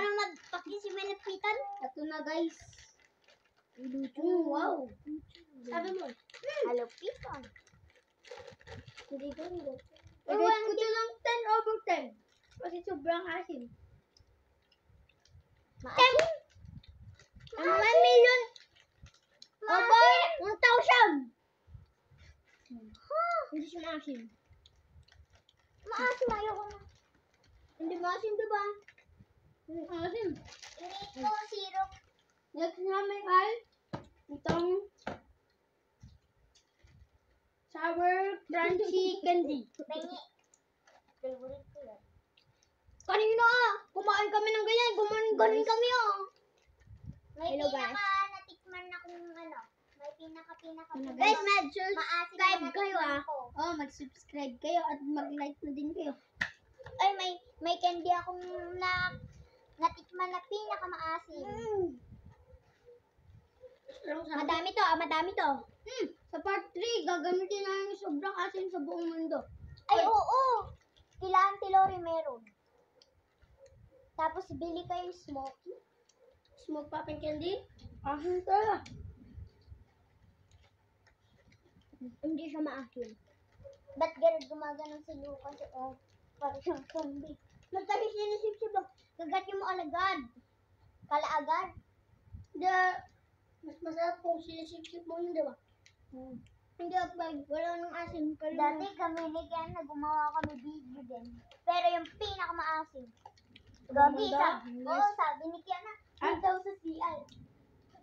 Para magpakisiminapitan. Ito na guys. Wow. Sabi mo. Halapitan. Hindi ko rin. Ewan ko ito ng 10/10. Kasi sobrang asin. Maasim? 1 million. Opo, 1,000. Hindi siya maasim. Maasim, ayoko na. Hindi maasim, diba? Maasim. Hindi ko syrup. Next namin ay itong sour crunchy candy. Pengi. Favorite ko yan. Kanina kumain kami ng ganyan. Gumanon kami May natikman akong ano. May pinaka. Guys, mag-subscribe kayo mag-subscribe kayo at mag-like na din kayo. Ay, may candy akong natikman na pinaka-maasim. Madami to. Sa part 3, gagamitin namin yung sobrang asim sa buong mundo. Ay, oo. Kailangan Tilori meron. Tapos, bili kayo smoky. Smoke popping candy? Asim talaga. Hindi siya maasim. Ba't ganun gumaganon si Lucas? Parang siyang zombie. Nagtalis niya na sip-sip. Gagatyo mo alagad. Kalaagad. Mas masarap kung sinisip-sip mo yun, di ba? Hindi wala nang asim. Dati kami ni Ken na gumawa kami video din. Pero yung pinakamaasim. Gagi, sabi ni Ken na, daw sa CI.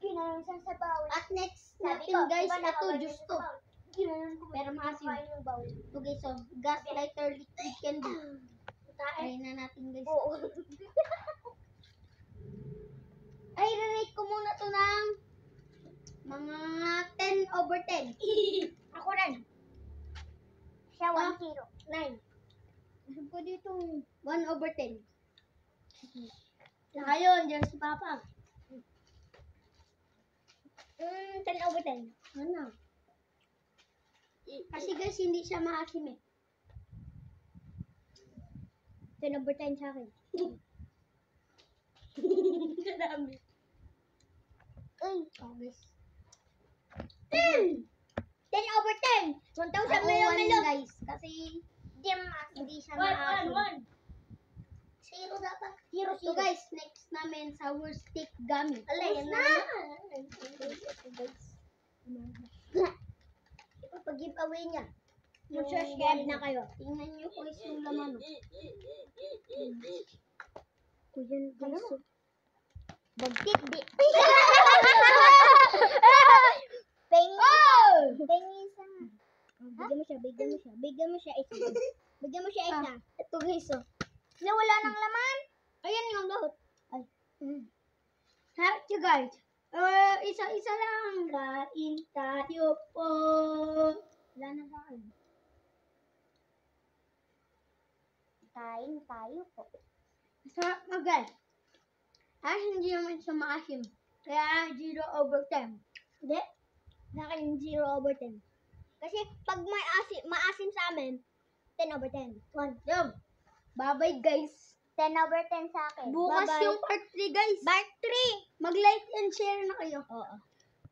Ginanon siya sa bawal. At next natin guys, ito juice to. Pero maasim. Okay, so gaslighter liquid candy. Try na natin guys. Ay, rate ko muna to ng mga 10/10. Ako rin. Siya 1-0. 9. Gusto ko dito 1/10. Ngayon, dyan si Papa. 10/10. Ano? Kasi guys, hindi siya maasim 10/10 sa akin. Dami. Guys. 10/10! 1,000 million guys. Kasi hindi siya maasim. 0 dapat. 0. So guys, next namin sour stick gummy. Alay, na. Ipapag-giveaway niya. Mag-subscribe na kayo. Tingnan niyo kung yung laman. Kuyan guys. Bagtit di. Pengi sa. Bigyan mo siya isa. Ito guys wala nang laman. Ayan yung lahat. Ay. Thank you guys. Isa-isa lang. Kain tayo po. Wala na sa akin. Kain tayo po. Masarap na guys. Hindi naman siya maasim. Kaya 0/10. Hindi. Sa akin 0/10. Kasi pag may maasim sa amin, 10/10. 1. Yum. Bye-bye guys. 10/10 sa akin. Bukas yung part 3 guys. Part 3. Mag-like and share na kayo. Oo.